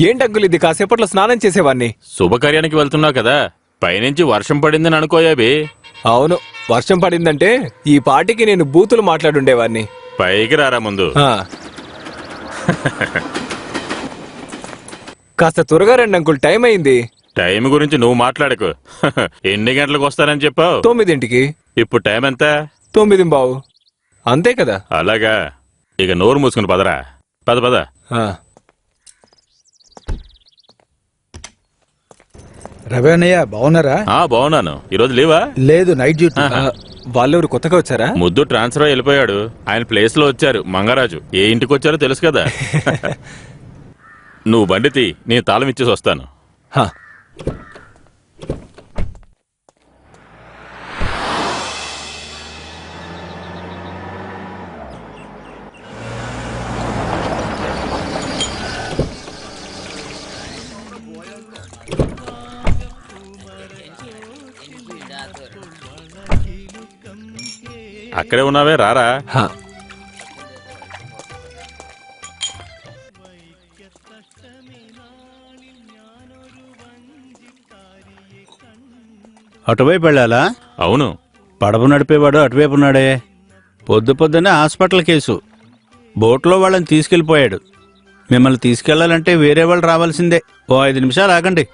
ఏంటి అంకుల్ ఇది? కాసేపట్లో స్నానం చేసేవాడిని. శుభకార్యానికి వెళ్తున్నావు కదా, పైనుంచి వర్షం పడిందని అనుకోయాబి. అవును, వర్షం పడిందంటే ఈ పాటికి నేను బూతులు మాట్లాడుండేవాడిని. పైకి రారా ముందు. కాస్త త్వరగా రండి అంకుల్, టైం అయింది. టైం గురించి నువ్వు మాట్లాడకు. ఎన్ని గంటలకు వస్తానని చెప్పావు? 9ంటికి. ఇప్పుడు టైం ఎంత? 9:15. అంతే కదా? అలాగా, ఇక నోరు మూసుకుని పదరా. పద పద. రవి అన్నయ్య బాగున్నారా? బాగున్నాను. ఈరోజు లేవా? లేదు, నైట్ డ్యూటీ. వాళ్ళెవరు కొత్తగా వచ్చారా? ముద్దు ట్రాన్స్ఫర్ వెళ్ళిపోయాడు. ఆయన ప్లేస్ లో వచ్చారు మంగరాజు. ఏ ఇంటికి వచ్చారో తెలుసు కదా. నువ్వు బండితి, నేను తాళం ఇచ్చేసి వస్తాను. అక్కడే ఉన్నావే, రారా. అటువైపు వెళ్ళాలా? అవును. పడవ నడిపేవాడు అటువైపు ఉన్నాడే. పొద్దున్నే హాస్పిటల్ కేసు. బోట్లో వాళ్ళని తీసుకెళ్ళిపోయాడు. మిమ్మల్ని తీసుకెళ్లాలంటే వేరే వాళ్ళు రావాల్సిందే. ఓ 5 నిమిషాలు ఆగండి.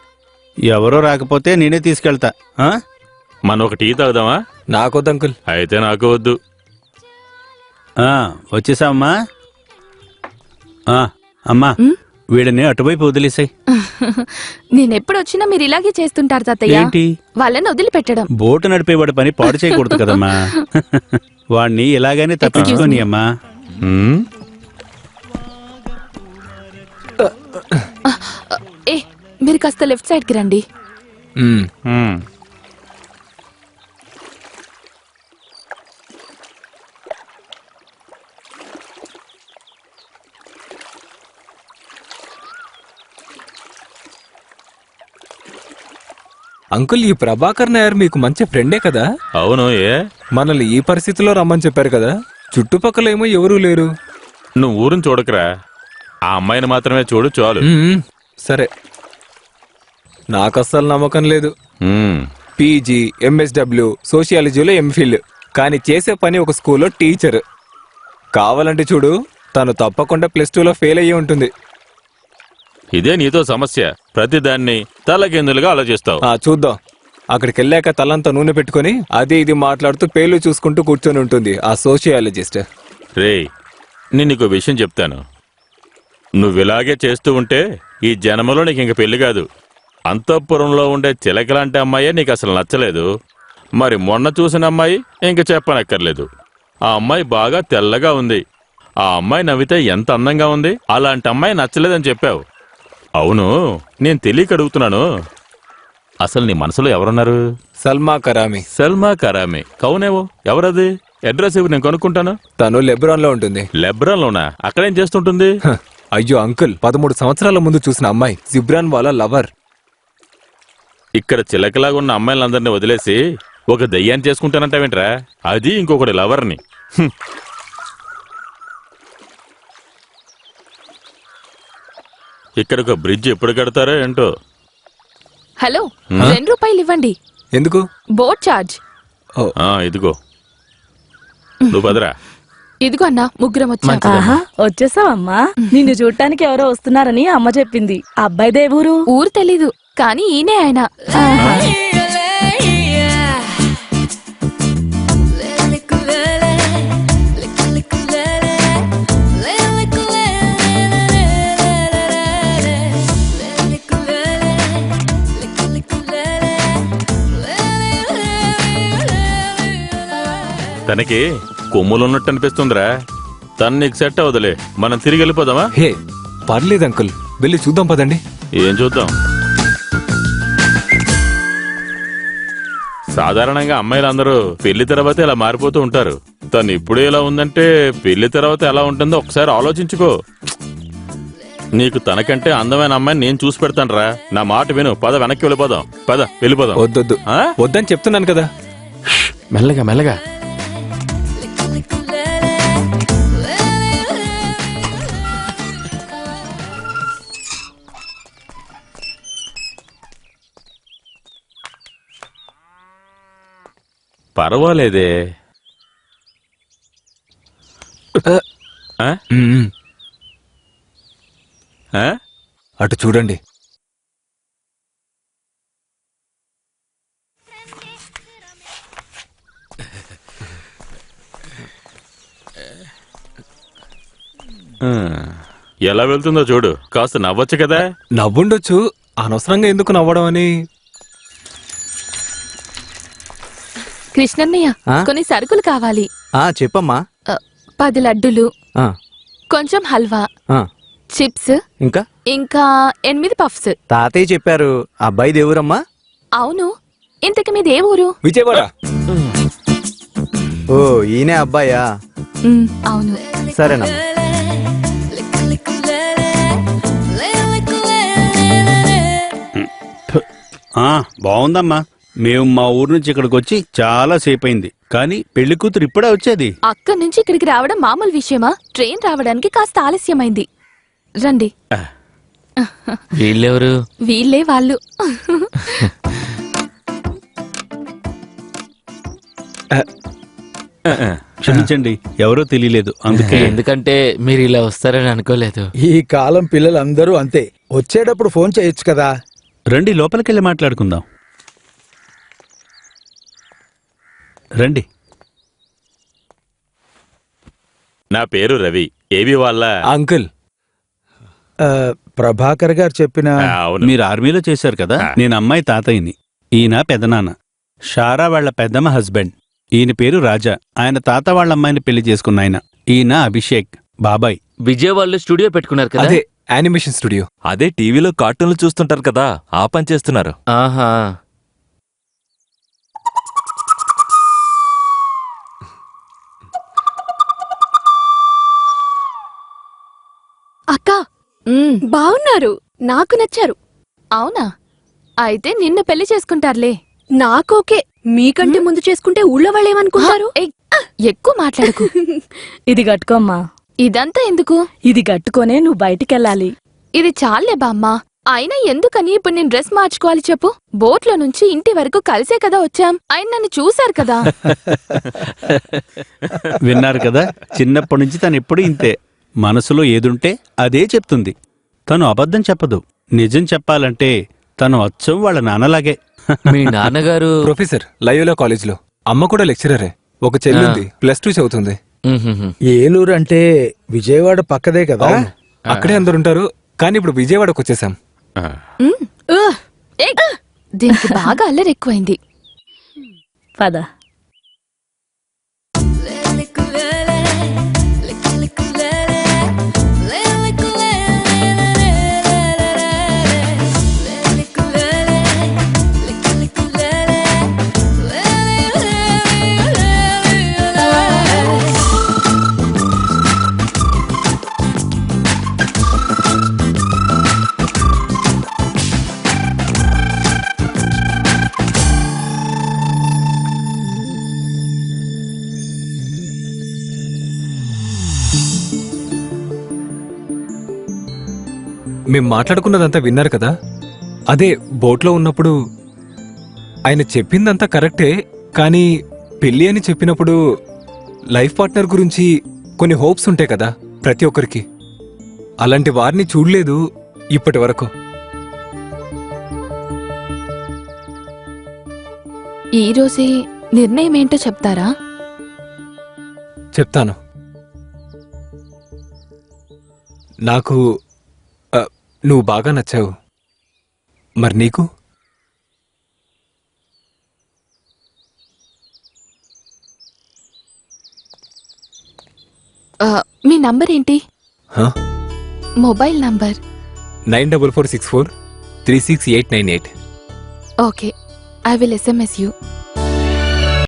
ఎవరో రాకపోతే నేనే తీసుకెళ్తా. మనం ఒక టీ తాగుదామా? నాకొద్దు అంకుల్. అయితే నాకు వద్దు. వచ్చేసామ్మా. అమ్మా, వీడిని అటువైపు వదిలేసాయి. నేనెప్పుడొచ్చినా మీరు ఇలాగే చేస్తుంటారు తాతయ్య. ఏంటి? వాళ్ళని వదిలిపెట్టడం. బోటు నడిపేవాడి పని పాడు చేయకూడదు కదమ్మా. వాణ్ణి ఇలాగనే తప్పించుకోని అమ్మా. ఏ, మీరు కాస్త లెఫ్ట్ సైడ్ కి రండి. అంకుల్, ఈ ప్రభాకర్ నాయర్ మీకు మంచి ఫ్రెండే కదా? అవును. ఏ మనల్ని ఈ పరిస్థితిలో రమ్మని చెప్పారు కదా. చుట్టుపక్కల ఏమో ఎవరూ లేరు. నువ్వు ఊరిని చూడకురా, ఆ అమ్మాయిని మాత్రమే చూడు చాలు. సరే, నాకస్సలు నమ్మకం లేదు. పీజీ, ఎంఎస్డబ్ల్యూ, సోషియాలజీలో ఎంఫిల్, కానీ చేసే పని ఒక స్కూల్లో టీచర్. కావాలంటే చూడు, తను తప్పకుండా +2లో ఫెయిల్ అయ్యి ఉంటుంది. ఇదే నీతో సమస్య. ప్రతిదాన్ని తలకిందులుగా ఆలోచిస్తావు. చూద్దాం. అక్కడికి వెళ్ళాక తలంతా నూనె పెట్టుకుని అది ఇది మాట్లాడుతూ పేర్లు చూసుకుంటూ కూర్చొని ఉంటుంది ఆ సోషియాలజిస్ట్. రేయ్, నేను నీకు విషయం చెప్తాను. నువ్విలాగే చేస్తూ ఉంటే ఈ జన్మలో నీకు ఇంక పెళ్లి కాదు. అంతఃపురంలో ఉండే చిలకలాంటి అమ్మాయే నీకు అసలు నచ్చలేదు. మరి మొన్న చూసిన అమ్మాయి ఇంక చెప్పనక్కర్లేదు. ఆ అమ్మాయి బాగా తెల్లగా ఉంది. ఆ అమ్మాయి నవ్వితే ఎంత అందంగా ఉంది. అలాంటి అమ్మాయి నచ్చలేదని చెప్పావు. అవును, నేను తెలియక అడుగుతున్నాను, అసలు నీ మనసులో ఎవరున్నారు? సల్మా కరామి. సల్మా కరామి కౌనేవో? ఎవరది? అడ్రస్ ఇవ్వు, నేను కనుక్కుంటాను. తను లెబ్రాన్ లో ఉంటుంది. లెబ్రాన్ లోనా? అక్కడేం చేస్తుంటుంది? అయ్యో అంకుల్, 13 సంవత్సరాల ముందు చూసిన అమ్మాయి, జిబ్రాన్ వాళ్ళ లవర్. ఇక్కడ చిలకలాగా ఉన్న అమ్మాయిలందరినీ వదిలేసి ఒక దయ్యాన్ని చేసుకుంటానంటావేంట్రా? అది ఇంకొకటి లవర్ని. ఇక్కడ ఒక బ్రిడ్జ్ ఎప్పుడు కడతారో ఏంటో. హలో, 2 రూపాయలు ఇవ్వండి. ఎందుకు? Boat charge. ఇదిగో, నువ్వు పదరా. ఇదిగో అన్నా, ముగ్గురం వచ్చాం. వచ్చేసావమ్మా. నిన్ను చూడటానికి ఎవరో వస్తున్నారని అమ్మ చెప్పింది. అబ్బాయి దేవూరు? ఊరు తెలీదు, కానీ ఈయనే ఆయన. తనకి కొమ్ములున్నట్టు అనిపిస్తుందిరా. తను నీకు సెట్ అవదులే, మనం తిరిగి వెళ్ళిపోదామా? హే, పర్లేదు అంకుల్, వెళ్ళి చూద్దాం పదండి. ఏం చూద్దాం? సాధారణంగా అమ్మాయిలందరూ పెళ్లి తర్వాత ఇలా మారిపోతూ ఉంటారు. తను ఇప్పుడే ఇలా ఉందంటే పెళ్లి తర్వాత ఎలా ఉంటుందో ఒకసారి ఆలోచించుకో. నీకు తనకంటే అందమైన అమ్మాయిని నేను చూసి పెడతాను రా. నా మాట విను, పద, వెనక్కి వెళ్ళిపోదాం. పద, వెళ్ళిపోదాం. వద్దొద్దు, వద్దని చెప్తున్నాను కదా. మెల్లగా మెల్లగా. పర్వాలేదే. ఆ? మ్మ్. ఆ? అటు చూడండి. ఆ. ఎలా వెళ్తుందో చూడు, కాస్త నవ్వచ్చు కదా. నవ్వుండొచ్చు, అనవసరంగా ఎందుకు నవ్వడం అని. కృష్ణన్నయ్య కొన్ని సరుకులు కావాలి. చెప్పమ్మా. 10 లడ్డులు, ఆ, కొంచెం హల్వా, ఆ, చిప్స్, ఇంకా ఇంకా 8 పఫ్స్. తాతయ్య చెప్పారు. అబ్బాయి దేవురమ్మా. అవును, ఇంతకి మీది ఏ ఊరు? విజయవాడ. ఓ, ఈయనే అబ్బాయా? అవును. సరేనమ్మా. బాగుందమ్మా. మేము మా ఊరు నుంచి ఇక్కడికి వచ్చి చాలా సేపు అయింది, కానీ పెళ్లి కూతురు ఇప్పుడే వచ్చేది. అక్కడి నుంచి ఇక్కడికి రావడం మామూలు విషయమా? ట్రైన్ రావడానికి కాస్త ఆలస్యమైంది. రండి. వీళ్ళెవరు? వీళ్ళే వాళ్ళు. క్షమించండి, ఎవరో తెలియలేదు, అందుకే. ఎందుకంటే మీరు ఇలా వస్తారని అనుకోలేదు. ఈ కాలం పిల్లలందరూ అంతే. వచ్చేటప్పుడు ఫోన్ చేయొచ్చు కదా. రండి, లోపలికెళ్ళి మాట్లాడుకుందాం. రండి. నా పేరు రవి. ఏవి వాళ్ళ అంకుల్. ప్రభాకర్ గారు చెప్పిన అవును. మీరు ఆర్మీలో చేశారు కదా. నేను అమ్మాయి తాతయ్యని. ఈయన పెదనాన్న. షారా వాళ్ళ పెద్దమ్మ హస్బెండ్. ఈయన పేరు రాజా. ఆయన తాత వాళ్ళ అమ్మాయిని పెళ్లి చేసుకున్న ఆయన. ఈయన అభిషేక్ బాబాయ్. విజయ్ వాళ్ళు స్టూడియో పెట్టుకున్నారు కదా. అదే యానిమేషన్ స్టూడియో. అదే టీవీలో కార్టూన్లు చూస్తుంటారు కదా, ఆ పని చేస్తున్నారు. ఆహా. అక్క బాగున్నారు, నాకు నచ్చారు. అవునా? అయితే నిన్ను పెళ్లి చేసుకుంటారులే. నాకోకే, మీకంటే ముందు చేసుకుంటే ఊళ్ళో వాళ్ళు ఏమనుకుంటారు? ఎక్కువ మాట్లాడకు. ఇది కట్టుకోమ్మా. ఇదంతా ఎందుకు? ఇది కట్టుకోనే నువ్వు బయటికెళ్ళాలి. ఇది చాలే బామ్మా. అయినా ఎందుకని ఇప్పుడు నేను డ్రెస్ మార్చుకోవాలి చెప్పు? బోట్లో నుంచి ఇంటి వరకు కలిసే కదా వచ్చాం. ఆయన నన్ను చూశారు కదా. విన్నారు కదా, చిన్నప్పటి నుంచి తను ఎప్పుడు ఇంతే. మనసులో ఏదుంటే అదే చెప్తుంది. తను అబద్ధం చెప్పదు. నిజం చెప్పాలంటే తను అచ్చం వాళ్ళ నాన్నలాగే. మీ నాన్నగారు ప్రొఫెసర్ లయోలా కాలేజ్ లో. అమ్మ కూడా లెక్చరరే. ఒక చెల్లుంది, +2 చదువుతుంది. ఏలూరు అంటే విజయవాడ పక్కదే కదా. అక్కడే అందరుంటారు, కానీ ఇప్పుడు విజయవాడకు వచ్చేసాం. ఏయ్! దీనికి బాగా అల్లరి ఎక్కువైంది. పద. మేం మాట్లాడుకున్నదంతా విన్నారు కదా. అదే బోట్లో ఉన్నప్పుడు ఆయన చెప్పిందంతా కరెక్టే, కానీ పెళ్ళి అని చెప్పినప్పుడు లైఫ్ పార్ట్నర్ గురించి కొన్ని హోప్స్ ఉంటాయి కదా ప్రతి ఒక్కరికి. అలాంటి వారిని చూడలేదు ఇప్పటి వరకు. ఈ రోజే నిర్ణయం ఏంటో చెప్తారా? చెప్తాను. నాకు నువ్వు బాగా నచ్చావు. మరి నీకు? మీ నంబర్ ఏంటి? హ? Mobile number 9446436898. Okay, I will SMS you.